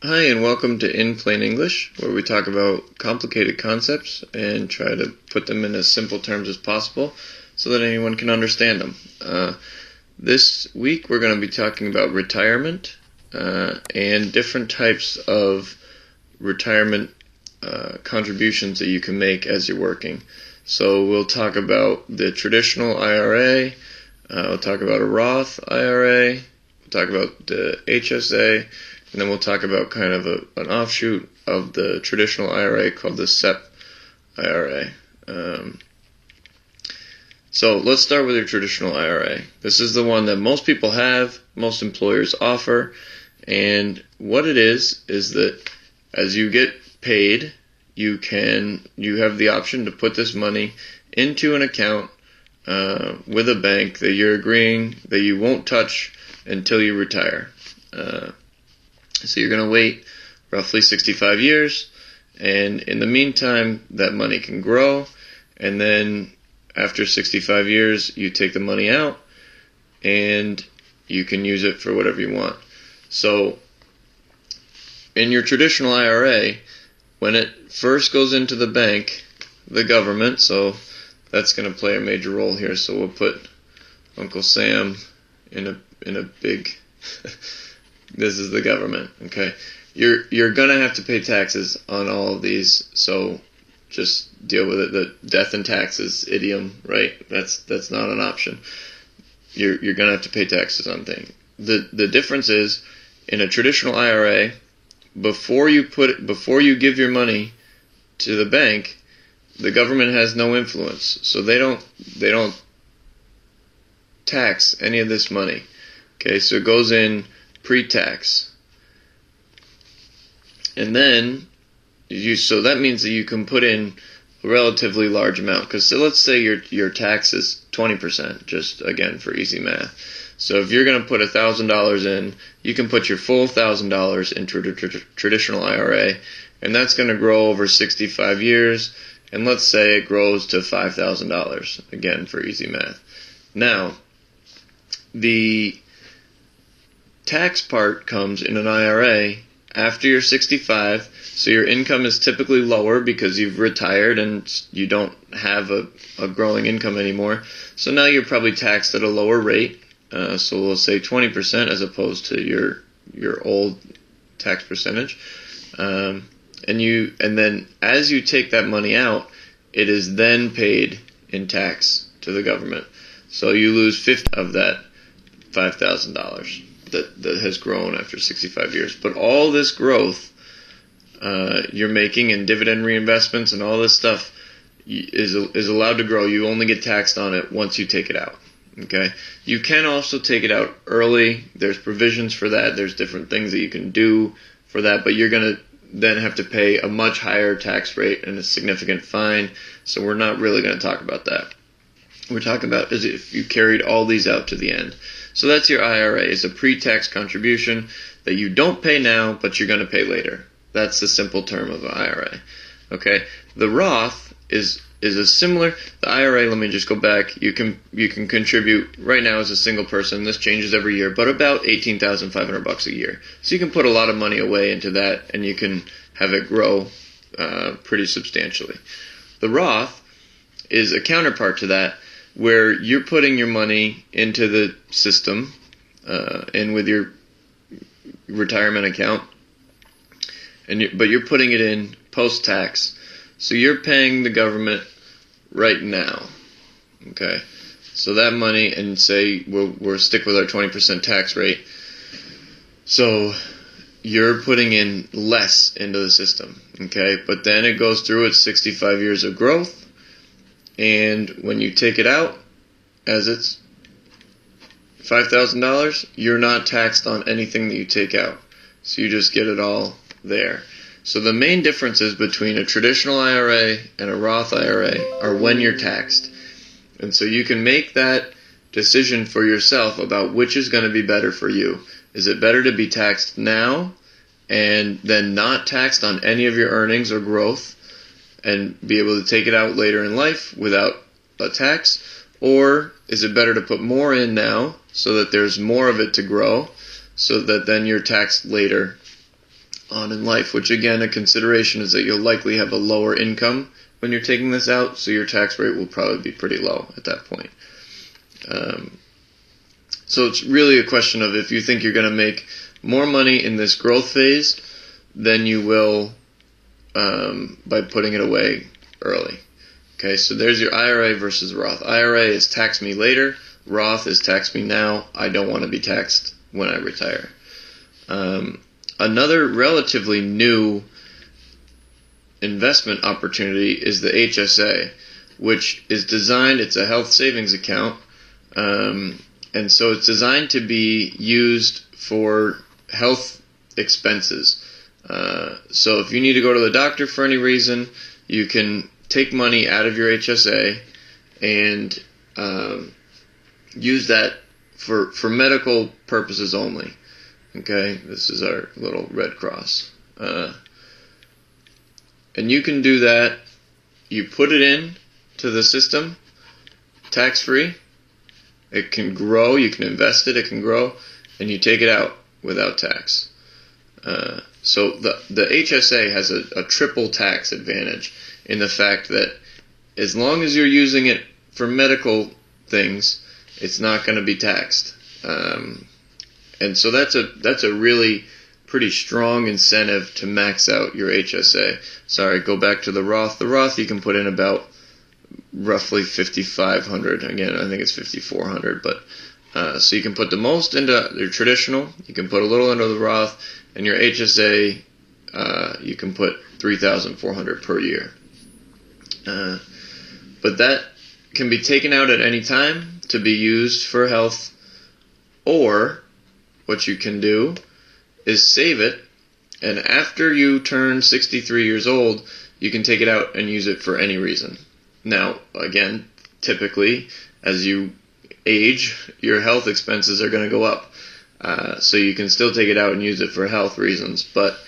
Hi, and welcome to In Plain English, where we talk about complicated concepts and try to put them in as simple terms as possible so that anyone can understand them. This week we're going to be talking about retirement and different types of retirement contributions that you can make as you're working. So we'll talk about the traditional IRA, we'll talk about a Roth IRA, we'll talk about the HSA, and then we'll talk about kind of an offshoot of the traditional IRA called the SEP IRA. So let's start with your traditional IRA. This is the one that most people have, most employers offer, and what it is that as you get paid, you have the option to put this money into an account with a bank that you're agreeing that you won't touch until you retire. So you're going to wait roughly 65 years, and in the meantime, that money can grow, and then after 65 years, you take the money out, and you can use it for whatever you want. So in your traditional IRA, when it first goes into the bank, the government, so that's going to play a major role here, so we'll put Uncle Sam in a big... This is the government, okay? You're going to have to pay taxes on all of these, so just deal with it. The death and taxes idiom, right? That's not an option. You're going to have to pay taxes on things. The difference is, in a traditional IRA, before you give your money to the bank, the government has no influence. So they don't tax any of this money. Okay, so it goes in pre-tax, and then so that means that you can put in a relatively large amount, because so let's say your tax is 20%, just again for easy math. So if you're going to put $1,000 in, you can put your full $1,000 into a traditional IRA, and that's going to grow over 65 years, and let's say it grows to $5,000, again for easy math. Now, the tax part comes in an IRA after you're 65, so your income is typically lower because you've retired and you don't have a growing income anymore. So now you're probably taxed at a lower rate, so we'll say 20% as opposed to your old tax percentage. And then as you take that money out, it is then paid in tax to the government. So you lose 50 of that $5,000. That has grown after 65 years. But all this growth you're making in dividend reinvestments and all this stuff is allowed to grow. You only get taxed on it once you take it out. Okay? You can also take it out early. There's provisions for that. There's different things that you can do for that, but you're going to then have to pay a much higher tax rate and a significant fine. So we're not really going to talk about that. We're talking about is if you carried all these out to the end. So that's your IRA. It's a pre-tax contribution that you don't pay now, but you're going to pay later. That's the simple term of an IRA. Okay. The Roth is a similar. The IRA. Let me just go back. You can contribute right now as a single person. This changes every year, but about $18,500 a year. So you can put a lot of money away into that, and you can have it grow pretty substantially. The Roth is a counterpart to that, where you're putting your money into the system and with your retirement account, but you're putting it in post-tax. So you're paying the government right now. Okay? So that money, and say we'll stick with our 20% tax rate. So you're puting in less into the system. Okay? But then it goes through its 65 years of growth. And when you take it out, as it's $5,000, you're not taxed on anything that you take out. So you just get it all there. So the main differences between a traditional IRA and a Roth IRA are when you're taxed. And so you can make that decision for yourself about which is going to be better for you. Is it better to be taxed now and then not taxed on any of your earnings or growth, and be able to take it out later in life without a tax? Or is it better to put more in now so that there's more of it to grow, so that then you're taxed later on in life, which again, a consideration is that you'll likely have a lower income when you're taking this out, so your tax rate will probably be pretty low at that point. So it's really a question of if you think you're going to make more money in this growth phase than you will by putting it away early. Okay, so there's your IRA versus Roth. IRA is tax me later. Roth is tax me now. I don't want to be taxed when I retire. Another relatively new investment opportunity is the HSA, which is designed, it's a health savings account, and so it's designed to be used for health expenses. So if you need to go to the doctor for any reason, you can take money out of your HSA and use that for medical purposes only. Okay, this is our little red cross. And you can do that. You put it in to the system, tax-free. It can grow. You can invest it. It can grow. And you take it out without tax. So the HSA has a triple tax advantage in the fact that as long as you're using it for medical things, it's not going to be taxed. And so that's a really pretty strong incentive to max out your HSA. Sorry, go back to the Roth. The Roth you can put in about roughly $5,500. Again, I think it's $5,400. But so you can put the most into your traditional. You can put a little into the Roth, and your HSA you can put $3,400 per year. But that can be taken out at any time to be used for health, or what you can do is save it, and after you turn 63 years old, you can take it out and use it for any reason. Now, again, typically, as you age, your health expenses are going to go up. So you can still take it out and use it for health reasons, but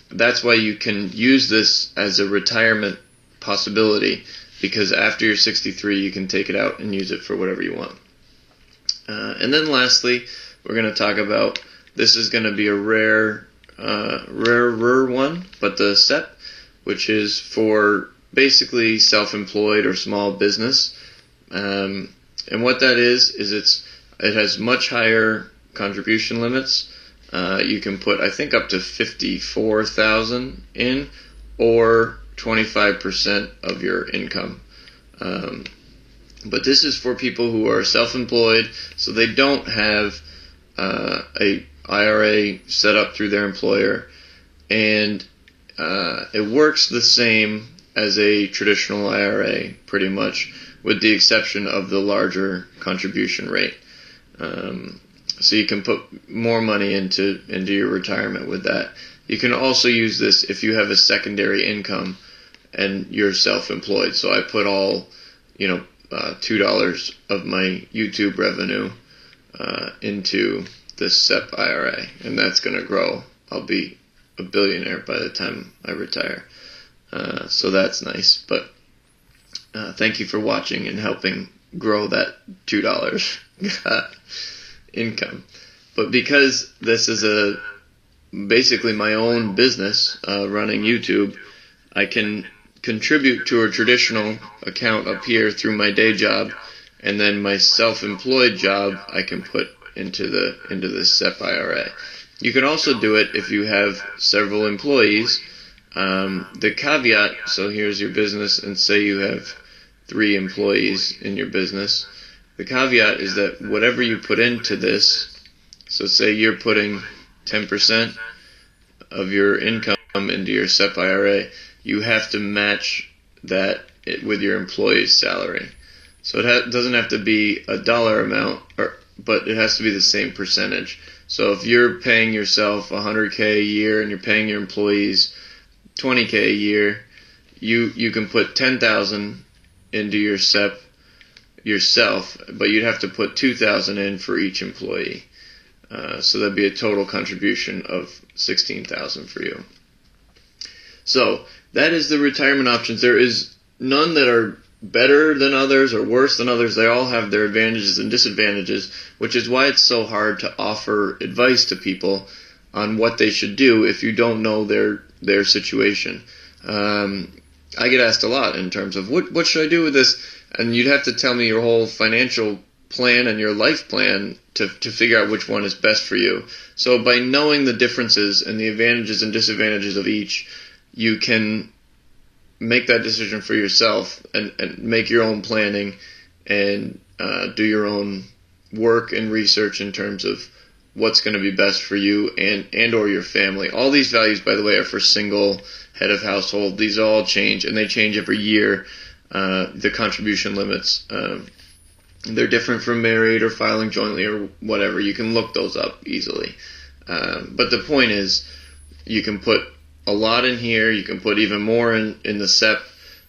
that's why you can use this as a retirement possibility, because after you're 63, you can take it out and use it for whatever you want. And then lastly, we're going to talk about, this is going to be a rarer one, but the SEP, which is for basically self-employed or small business. And what that is it has much higher contribution limits. You can put, I think, up to $54,000 in, or 25% of your income. But this is for people who are self-employed, so they don't have a IRA set up through their employer, and it works the same as a traditional IRA, pretty much, with the exception of the larger contribution rate. So you can put more money into your retirement with that. You can also use this if you have a secondary income and you're self-employed. So I put all, $2 of my YouTube revenue into this SEP IRA, and that's going to grow. I'll be a billionaire by the time I retire. So that's nice. But thank you for watching and helping grow that $2 income. But because this is basically my own business, running YouTube, I can contribute to a traditional account up here through my day job, and then my self-employed job I can put into the SEP IRA. You can also do it if you have several employees. The caveat, so here's your business, and say you have 3 employees in your business. The caveat is that whatever you put into this, so say you're putting 10% of your income into your SEP IRA, you have to match that with your employee's salary. So it doesn't have to be a dollar amount, but it has to be the same percentage. So if you're paying yourself $100K a year and you're paying your employees $20K a year, you can put $10,000 into your SEP yourself, but you'd have to put $2,000 in for each employee. So that'd be a total contribution of $16,000 for you. So that is the retirement options. There is none that are better than others or worse than others. They all have their advantages and disadvantages, which is why it's so hard to offer advice to people on what they should do if you don't know their situation. I get asked a lot in terms of what should I do with this, and you'd have to tell me your whole financial plan and your life plan to figure out which one is best for you. So by knowing the differences and the advantages and disadvantages of each, you can make that decision for yourself and make your own planning and do your own work and research in terms of what's going to be best for you and or your family. All these values, by the way, are for single head of household. These all change, and they change every year. The contribution limits, they're different from married or filing jointly or whatever. You can look those up easily. But the point is, you can put a lot in here. You can put even more in the SEP.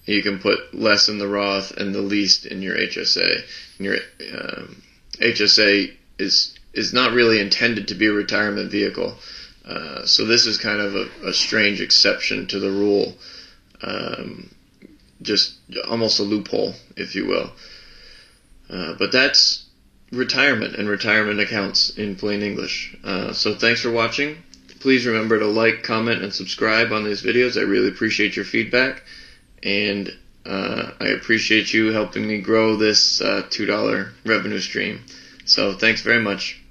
You can put less in the Roth and the least in your HSA. And your HSA is not really intended to be a retirement vehicle. So this is kind of a strange exception to the rule. Just almost a loophole, if you will. But that's retirement and retirement accounts in plain English. So thanks for watching. Please remember to like, comment, and subscribe on these videos. I really appreciate your feedback. And I appreciate you helping me grow this $2 revenue stream. So thanks very much.